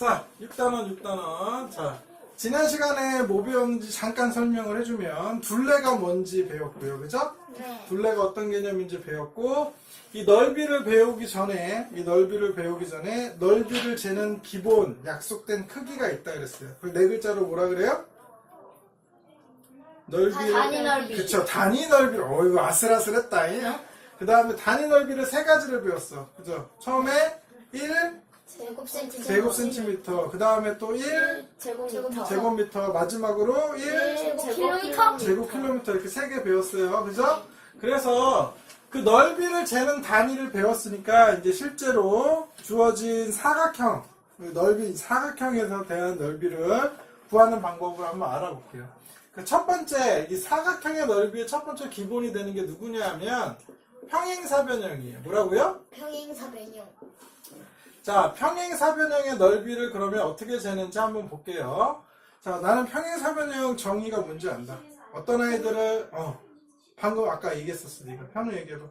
자, 6단원. 자, 지난 시간에 뭐 배웠는지 잠깐 설명을 해주면 둘레가 뭔지 배웠고요. 그죠? 네. 둘레가 어떤 개념인지 배웠고, 이 넓이를 배우기 전에 넓이를 재는 기본 약속된 크기가 있다 그랬어요. 그 네 글자로 뭐라 그래요? 단위 넓이. 그쵸. 단위 넓이를, 이거 아슬아슬했다. 그 다음에 단위 넓이를 세 가지를 배웠어. 그죠? 처음에 1 제곱센티미터, 그 다음에 또 1 제곱미터, 마지막으로 1 제곱킬로미터 이렇게 세 개 배웠어요. 그죠? 그래서 그 넓이를 재는 단위를 배웠으니까 이제 실제로 주어진 사각형, 사각형에서 대한 넓이를 구하는 방법을 한번 알아볼게요. 그 첫 번째, 이 사각형의 넓이의 첫 번째 기본이 되는 게 누구냐 하면 평행사변형이에요. 뭐라고요? 평행사변형. 자, 평행사변형의 넓이를 그러면 어떻게 재는지 한번 볼게요. 자, 나는 평행사변형 정의가 뭔지 안다. 어떤 아이들을, 방금 아까 얘기했었어, 네가. 현우 얘기해봐.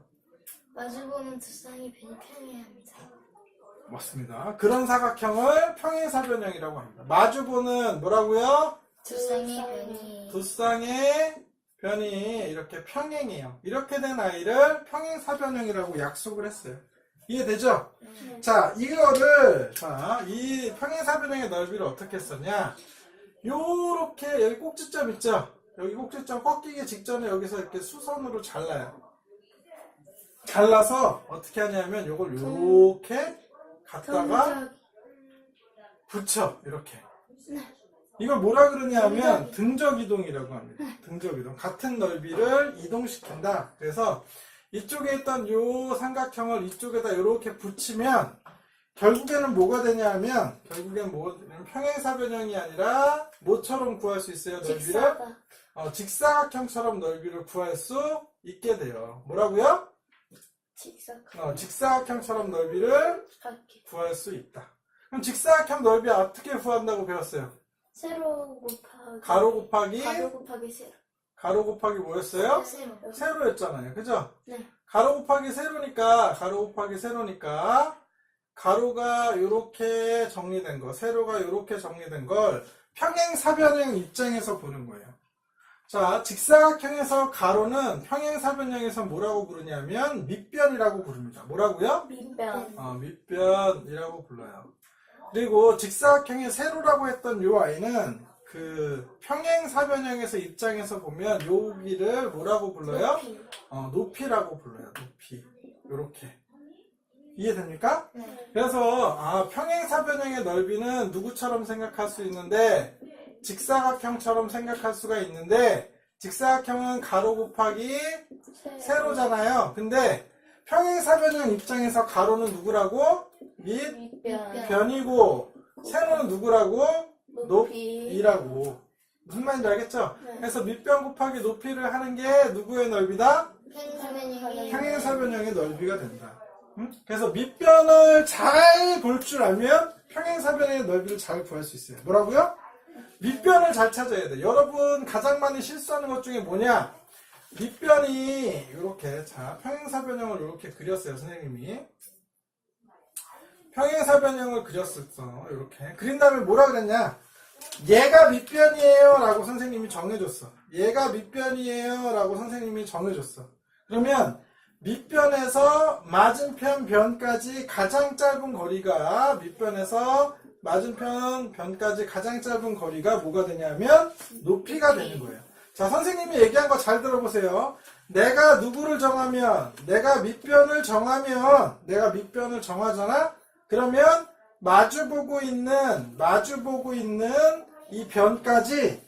마주보는 두 쌍이 변이 평행해야 합니다. 맞습니다. 그런 사각형을 평행사변형이라고 합니다. 마주보는 뭐라고요? 두 쌍의 변이. 두 쌍의 변이 이렇게 평행해요. 이렇게 된 아이를 평행사변형이라고 약속을 했어요. 이해되죠? 자, 이 평행사변형의 넓이를 어떻게 썼냐? 요렇게 여기 꼭지점 있죠? 여기 꼭지점 꺾이기 직전에 여기서 이렇게 수선으로 잘라요. 잘라서 어떻게 하냐면 요걸 요렇게 갖다가 붙여. 이렇게. 이걸 뭐라 그러냐면 등적이동이라고 합니다. 등적이동. 같은 넓이를 이동시킨다. 그래서 이쪽에 있던 요 삼각형을 이쪽에다 이렇게 붙이면 결국에는 뭐가 되냐면 평행사변형이 아니라 뭐처럼 구할 수 있어요? 넓이를? 직사각형처럼 넓이를 구할 수 있게 돼요. 뭐라고요? 직사각형처럼 넓이를 구할 수 있다. 그럼 직사각형 넓이 어떻게 구한다고 배웠어요? 가로 곱하기 세로. 가로 곱하기 뭐였어요? 세로였잖아요. 그죠? 네. 가로 곱하기 세로니까 가로가 요렇게 정리된 거, 세로가 요렇게 정리된 걸 평행사변형 입장에서 보는 거예요. 자, 직사각형에서 가로는 평행사변형에서 뭐라고 부르냐면 밑변이라고 부릅니다. 뭐라고요? 밑변. 밑변이라고 불러요. 그리고 직사각형의 세로라고 했던 요 아이는 그 평행사변형에서 입장에서 보면 여기를 뭐라고 불러요? 높이라고 불러요. 높이. 요렇게. 이해됩니까? 네. 그래서 평행사변형의 넓이는 누구처럼 생각할 수 있는데 직사각형처럼 생각할 수가 있는데 직사각형은 가로 곱하기 세로잖아요. 근데 평행사변형 입장에서 가로는 누구라고? 밑변이고 세로는 누구라고? 높이라고. 무슨 말인지 알겠죠? 네. 그래서 밑변 곱하기 높이를 하는 게 누구의 넓이다? 평행사변형이. 평행사변형의 넓이가 된다. 그래서 밑변을 잘 볼 줄 알면 평행사변형의 넓이를 잘 구할 수 있어요. 뭐라고요? 밑변을 잘 찾아야 돼. 여러분 가장 많이 실수하는 것 중에 뭐냐? 밑변이 이렇게, 자, 평행사변형을 이렇게 그렸어요, 선생님이. 평행사변형을 그렸었어. 이렇게. 그린 다음에 뭐라 그랬냐? 얘가 밑변이에요 라고 선생님이 정해줬어. 얘가 밑변이에요 라고 선생님이 정해줬어. 그러면 밑변에서 맞은편 변까지 가장 짧은 거리가, 밑변에서 맞은편 변까지 가장 짧은 거리가 뭐가 되냐면 높이가 되는 거예요. 자, 선생님이 얘기한 거 잘 들어보세요. 내가 누구를 정하면, 내가 밑변을 정하잖아? 그러면 마주보고 있는 이 변까지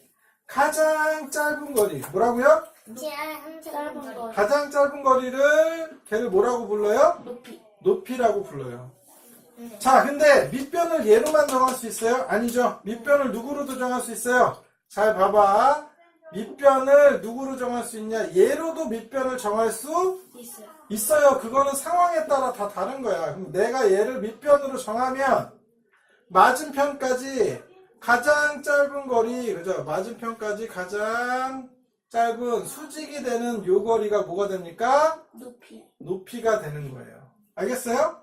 가장 짧은 거리. 뭐라고요? 짧은 거. 가장 짧은 거리를 걔를 뭐라고 불러요? 높이라고 불러요. 자, 근데 밑변을 얘로만 정할 수 있어요? 아니죠. 밑변을 누구로도 정할 수 있어요? 잘 봐봐. 밑변을 누구로 정할 수 있냐? 얘로도 밑변을 정할 수 있어요. 그거는 상황에 따라 다 다른 거야. 그럼 내가 얘를 밑변으로 정하면 맞은편까지 가장 짧은 거리, 그죠? 맞은편까지 가장 짧은 수직이 되는 요 거리가 뭐가 됩니까? 높이가 되는 거예요. 알겠어요?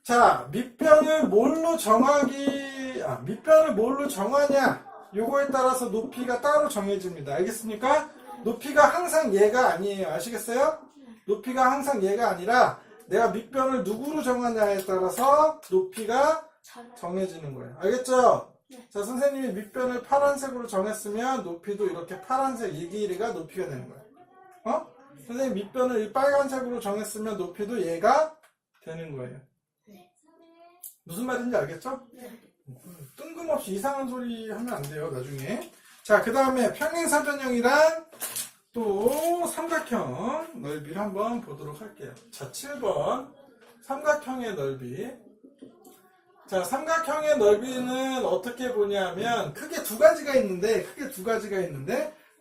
자, 밑변을 뭘로 정하기 밑변을 뭘로 정하냐? 요거에 따라서 높이가 따로 정해집니다. 알겠습니까? 높이가 항상 얘가 아니에요. 아시겠어요? 높이가 항상 얘가 아니라 내가 밑변을 누구로 정하냐에 따라서 높이가 정해지는 거예요. 알겠죠? 자, 선생님이 밑변을 파란색으로 정했으면 높이도 이렇게 파란색 이 길이가 높이가 되는 거예요. 어? 선생님 밑변을 빨간색으로 정했으면 높이도 얘가 되는 거예요. 무슨 말인지 알겠죠? 뜬금없이 이상한 소리 하면 안 돼요, 나중에. 자, 그 다음에 평행사변형이랑 또 삼각형 넓이를 한번 보도록 할게요. 자, 7번. 삼각형의 넓이. 자, 삼각형의 넓이는 어떻게 보냐면, 크게 두 가지가 있는데,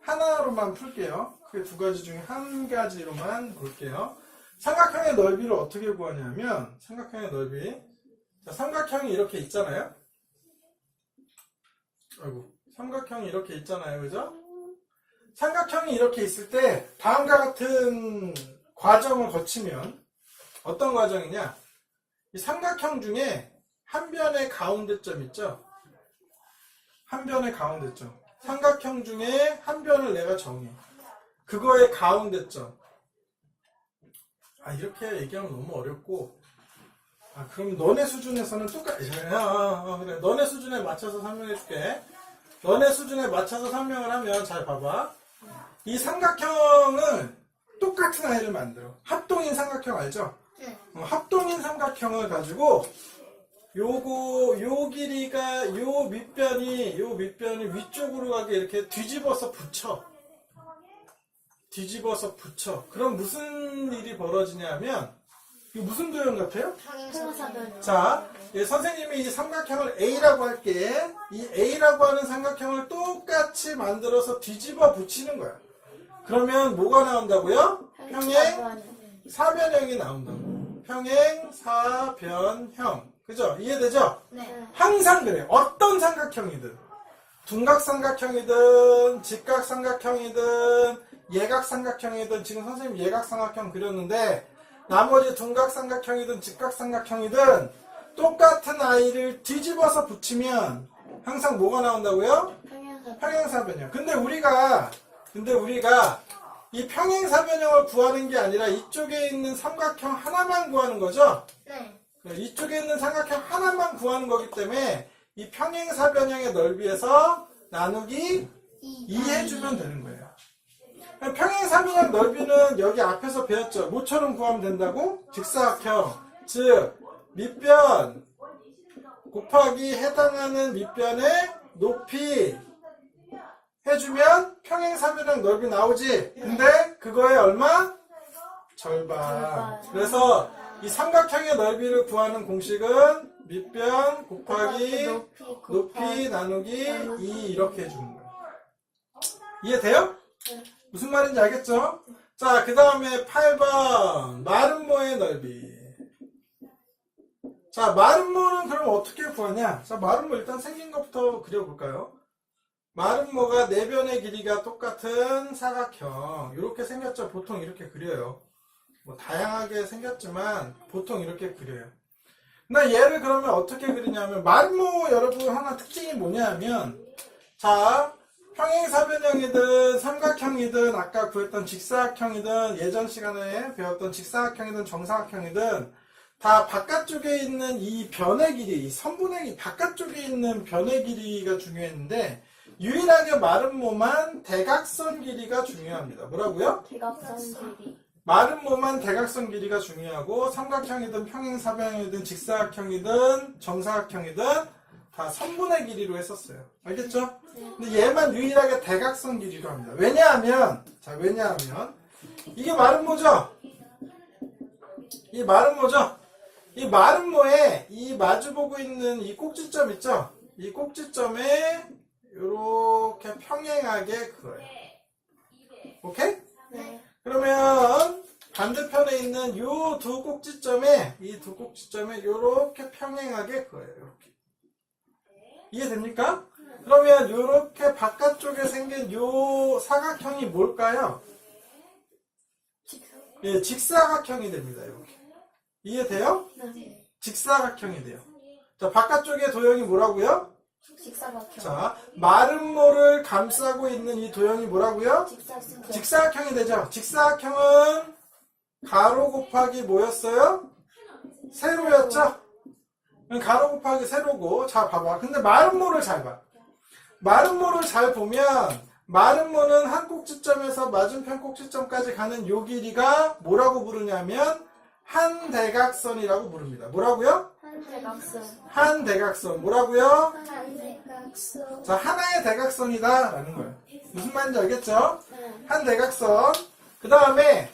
하나로만 풀게요. 크게 두 가지 중에 한 가지로만 볼게요. 삼각형의 넓이를 어떻게 구하냐면, 삼각형의 넓이. 자, 삼각형이 이렇게 있잖아요. 아이고, 삼각형이 이렇게 있잖아요. 그죠? 삼각형이 이렇게 있을 때 다음과 같은 과정을 거치면 어떤 과정이냐? 이 삼각형 중에 한 변의 가운데점 있죠? 한 변의 가운데점. 삼각형 중에 한 변을 내가 정해. 그거의 가운데점. 이렇게 얘기하면 너무 어렵고, 그럼 너네 수준에서는 똑같이, 그래. 너네 수준에 맞춰서 설명해 줄게. 너네 수준에 맞춰서 설명을 하면, 잘 봐봐. 이 삼각형을 똑같은 아이를 만들어. 합동인 삼각형 알죠? 네. 합동인 삼각형을 가지고, 요 길이가, 요 밑변이 위쪽으로 가게 이렇게 뒤집어서 붙여. 그럼 무슨 일이 벌어지냐면, 이거 무슨 도형 같아요? 평행사변형. 자, 선생님이 이 삼각형을 A라고 할게. 이 A라고 하는 삼각형을 똑같이 만들어서 뒤집어 붙이는 거야. 그러면 뭐가 나온다고요? 평행사변형이 나온다고. 평행사변형. 그죠? 이해되죠? 네. 항상 그래. 어떤 삼각형이든. 둔각삼각형이든, 직각삼각형이든, 예각삼각형이든, 지금 선생님 예각삼각형 그렸는데, 나머지 둔각삼각형이든 직각삼각형이든 똑같은 아이를 뒤집어서 붙이면 항상 뭐가 나온다고요? 평행사변형. 근데 우리가 이 평행사변형을 구하는 게 아니라 이쪽에 있는 삼각형 하나만 구하는 거죠? 네. 이쪽에 있는 삼각형 하나만 구하는 거기 때문에 이 평행사변형의 넓이에서 나누기 2 해주면 되는 거예요. 평행사변형 넓이는 여기 앞에서 배웠죠. 뭐처럼 구하면 된다고? 직사각형. 즉 밑변 곱하기 해당하는 밑변의 높이 해주면 평행사변형 넓이 나오지. 근데 그거의 얼마? 절반. 그래서 이 삼각형의 넓이를 구하는 공식은 밑변 곱하기 높이 나누기 2 이렇게 해주는 거예요. 이해돼요? 무슨 말인지 알겠죠? 자, 그 다음에 8번 마름모의 넓이. 자, 마름모는 그럼 어떻게 구하냐? 자, 마름모 일단 생긴 것부터 그려볼까요? 마름모가 네 변의 길이가 똑같은 사각형 이렇게 생겼죠. 보통 이렇게 그려요. 뭐 다양하게 생겼지만 보통 이렇게 그려요. 나 얘를 그러면 어떻게 그리냐면, 마름모 여러분 하나 특징이 뭐냐면, 자, 평행사변형이든 삼각형이든 아까 구했던 직사각형이든 예전 시간에 배웠던 직사각형이든 정사각형이든 다 바깥쪽에 있는 이 변의 길이, 이 선분의 길이, 바깥쪽에 있는 변의 길이가 중요했는데 유일하게 마름모만 대각선 길이가 중요합니다. 뭐라고요? 대각선 길이. 마름모만 대각선 길이가 중요하고 삼각형이든 평행사변형이든 직사각형이든 정사각형이든 다 선분의 길이로 했었어요. 알겠죠? 근데 얘만 유일하게 대각선 길이로 합니다. 왜냐하면 이게 마름모죠? 이 마름모에 이 마주보고 있는 이 꼭지점 있죠? 이 꼭지점에 이렇게 평행하게 그어요. 오케이? 네. 그러면 반대편에 있는 요 두 꼭지점에 이렇게 평행하게 그어요. 이렇게. 이해됩니까? 그러면 이렇게 바깥쪽에 생긴 요 사각형이 뭘까요? 예, 직사각형이 됩니다. 이렇게. 이해돼요? 네. 직사각형이 돼요. 자, 바깥쪽의 도형이 뭐라고요? 직사각형. 자, 마름모를 감싸고 있는 이 도형이 뭐라고요? 직사각형. 직사각형이 되죠. 직사각형은 가로 곱하기 뭐였어요? 세로였죠? 가로 곱하기 세로고. 자, 봐봐. 근데 마름모를 잘 봐. 마름모를 잘 보면 마름모는 한 꼭지점에서 맞은편 꼭지점까지 가는 요 길이가 뭐라고 부르냐면 한 대각선이라고 부릅니다. 뭐라고요? 한대각선. 한 대각선. 뭐라고요? 한대각선. 자, 하나의 대각선이다 라는 거예요. 무슨 말인지 알겠죠? 네. 한 대각선. 그 다음에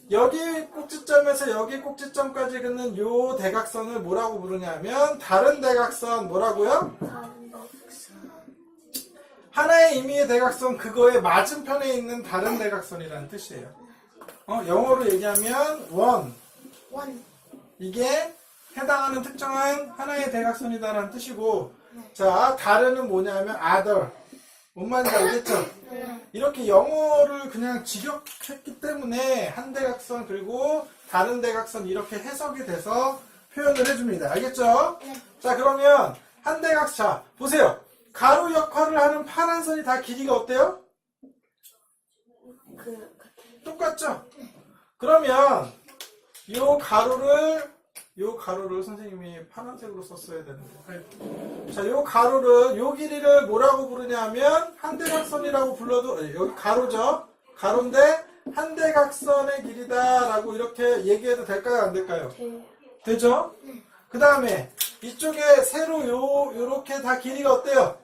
여기 꼭지점에서 여기 꼭지점까지 긋는 요 대각선을 뭐라고 부르냐면 다른 대각선. 뭐라고요? 한대각선. 하나의 임의의 대각선, 그거의 맞은편에 있는 다른 대각선이라는 뜻이에요. 영어로 얘기하면 원. 원. 이게 해당하는 특정한 하나의 대각선이다라는 뜻이고, 네. 자, 다른은 뭐냐면 other. 뭔 말인지 알겠죠? 네. 이렇게 영어를 그냥 직역했기 때문에 한 대각선 그리고 다른 대각선 이렇게 해석이 돼서 표현을 해줍니다. 알겠죠? 네. 자, 그러면 한 대각선. 자, 보세요. 가로 역할을 하는 파란 선이 다 길이가 어때요? 똑같죠? 그러면 요 가로를 선생님이 파란색으로 썼어야 되는데. 자, 요 길이를 뭐라고 부르냐면 한대각선이라고 불러도, 여기 가로죠? 가로인데 한대각선의 길이다라고 이렇게 얘기해도 될까요? 안 될까요? 되죠? 그 다음에 이쪽에 세로 요렇게 다 길이가 어때요?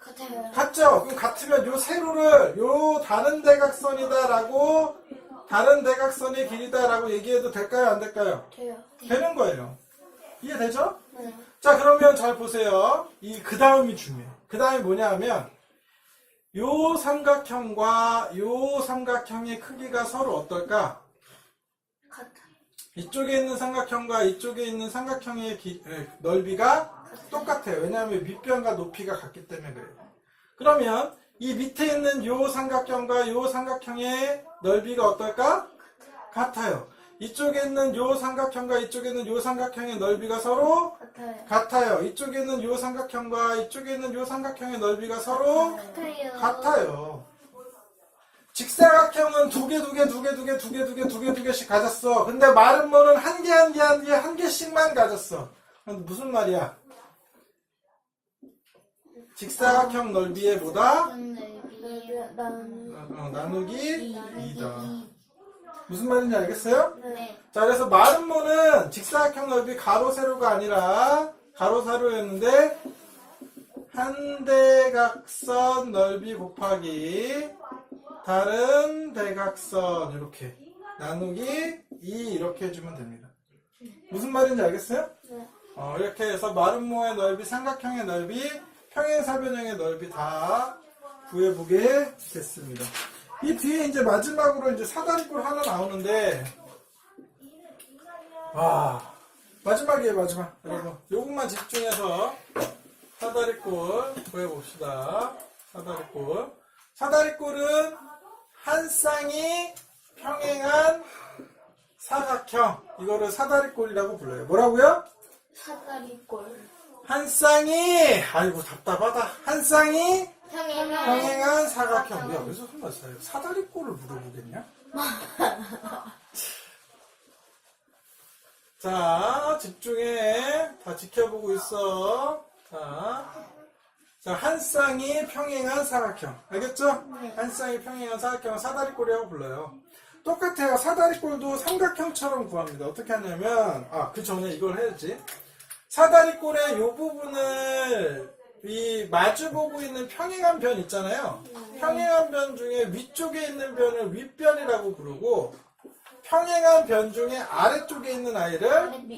같아요. 같죠? 그럼 같으면 요 세로를 요 다른 대각선이다라고 다른 대각선의 길이다라고 얘기해도 될까요? 안 될까요? 돼요. 되는 거예요. 이해되죠? 네. 자, 그러면 잘 보세요. 그 다음이 중요해요. 그 다음이 뭐냐 하면 요 삼각형과 요 삼각형의 크기가 서로 어떨까? 같아요. 이쪽에 있는 삼각형과 이쪽에 있는 삼각형의 넓이가 똑같아요. 왜냐하면 밑변과 높이가 같기 때문에 그래요. 그러면 이 밑에 있는 요 삼각형과 요 삼각형의 넓이가 어떨까? 같아요. 이쪽에 있는 요 삼각형과 이쪽에 있는 요 삼각형의 넓이가 서로 같아요. 같아요. 이쪽에 있는 요 삼각형과 이쪽에 있는 요 삼각형의 넓이가 서로 같아요. 직사각형은 두 개씩 가졌어. 근데 마름모는 한 개씩만 가졌어. 무슨 말이야? 직사각형 넓이에 보다 나누기 2다. 무슨 말인지 알겠어요? 네. 자, 그래서 마름모는 직사각형 넓이 가로 세로가 아니라 가로 세로였는데 한 대각선 넓이 곱하기 다른 대각선 이렇게 나누기 2 이렇게 해주면 됩니다. 무슨 말인지 알겠어요? 네. 이렇게 해서 마름모의 넓이, 삼각형의 넓이, 평행사변형의 넓이 다 구해보게 됐습니다. 이 뒤에 이제 마지막으로 이제 사다리꼴 하나 나오는데, 마지막이에요, 마지막. 여러분, 요것만 집중해서 사다리꼴 구해봅시다. 사다리꼴은 한 쌍이 평행한 사각형. 이거를 사다리꼴이라고 불러요. 뭐라고요? 사다리꼴. 한 쌍이, 아이고 답답하다. 한 쌍이 평행한 사각형. 야, 그래서 설마 사다리꼴을 물어보겠냐? 자, 집중해. 다 지켜보고 있어. 자, 한 쌍이 평행한 사각형. 알겠죠? 네. 한 쌍이 평행한 사각형은 사다리꼴이라고 불러요. 똑같아요. 사다리꼴도 삼각형처럼 구합니다. 어떻게 하냐면, 그 전에 이걸 해야지. 사다리꼴의 요 부분을 이 마주보고 있는 평행한 변 있잖아요. 평행한 변 중에 위쪽에 있는 변을 윗변이라고 부르고 평행한 변 중에 아래쪽에 있는 아이를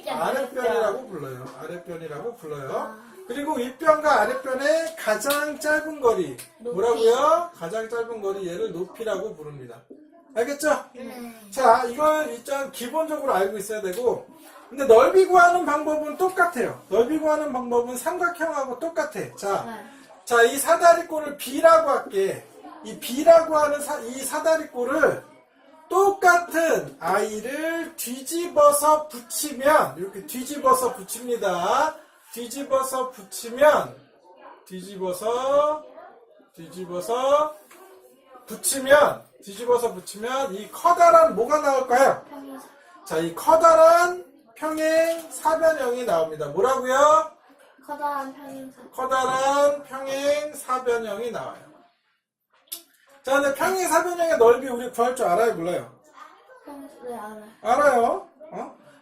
아랫변이라고 불러요. 그리고 윗변과 아랫변의 가장 짧은 거리 뭐라고요? 가장 짧은 거리 얘를 높이라고 부릅니다. 알겠죠? 자, 이걸 일단 기본적으로 알고 있어야 되고, 근데 넓이 구하는 방법은 똑같아요. 넓이 구하는 방법은 삼각형하고 똑같아. 자, 이 사다리꼴을 B라고 할게. 이 B라고 하는 이 사다리꼴을 똑같은 아이를 뒤집어서 붙이면, 이렇게 뒤집어서 붙입니다. 뒤집어서 붙이면 뒤집어서 붙이면 이 커다란 뭐가 나올까요? 평행사. 자, 이 커다란 평행 사변형이 나옵니다. 뭐라고요? 커다란 평행사. 커다란 평행 사변형이 나와요. 자, 근데 평행 사변형의 넓이 우리 구할 줄 알아요, 몰라요? 네, 알아요. 알아요.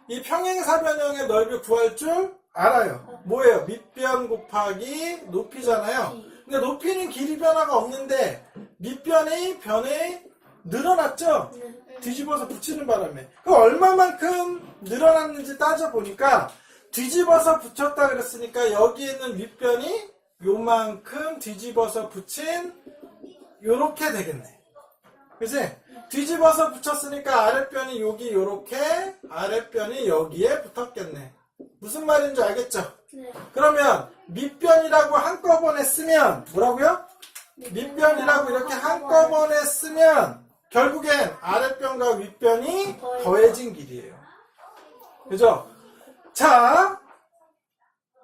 이 평행 사변형의 넓이 구할 줄 알아요. 뭐예요? 밑변 곱하기 높이잖아요. 근데 높이는 길이 변화가 없는데 밑변이 변에 늘어났죠? 네. 뒤집어서 붙이는 바람에. 그 얼마만큼 늘어났는지 따져보니까 뒤집어서 붙였다 그랬으니까 여기 있는 윗변이 요만큼 뒤집어서 붙인 요렇게 되겠네. 그치? 뒤집어서 붙였으니까 아랫변이 여기 요렇게, 아랫변이 여기에 붙었겠네. 무슨 말인지 알겠죠? 네. 그러면 밑변이라고 한꺼번에 쓰면 뭐라고요? 밑변이라고 이렇게 한꺼번에 쓰면 결국엔 아랫변과 윗변이 더해진 길이에요. 그죠? 자,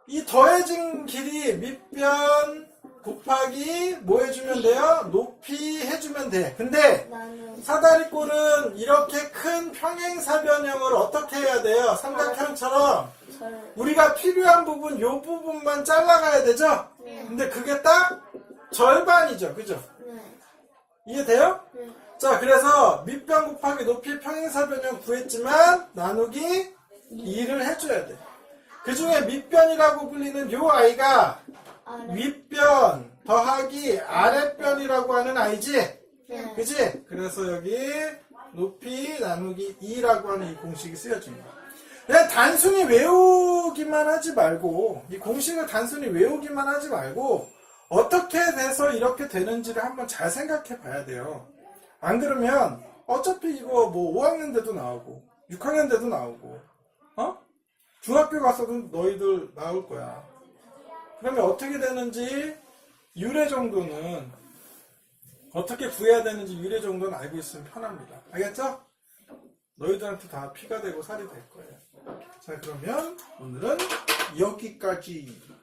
이 더해진 길이 밑변 곱하기 뭐 해주면 돼요? 높이 해주면 돼. 근데 나는 사다리꼴은 이렇게 큰 평행사변형을 어떻게 해야 돼요? 삼각형처럼 절. 우리가 필요한 부분 요 부분만 잘라가야 되죠? 네. 근데 그게 딱 절반이죠. 그죠? 네. 이해돼요? 네. 자, 그래서 밑변 곱하기 높이 평행사변형 구했지만 나누기 2를 해줘야 돼. 그 중에 밑변이라고 불리는 요 아이가 아래. 윗변 더하기 아랫변이라고 하는 아이지? 네. 그치? 그래서 여기 높이 나누기 2라고 하는 이 공식이 쓰여집니다. 그냥 단순히 외우기만 하지 말고, 이 공식을 단순히 외우기만 하지 말고, 어떻게 돼서 이렇게 되는지를 한번 잘 생각해 봐야 돼요. 안 그러면, 어차피 이거 뭐 5학년 때도 나오고, 6학년 때도 나오고, 중학교 가서도 너희들 나올 거야. 그러면 어떻게 되는지, 유래 정도는, 어떻게 구해야 되는지 유래 정도는 알고 있으면 편합니다. 알겠죠? 너희들한테 다 피가 되고 살이 될 거예요. 자, 그러면 오늘은 여기까지.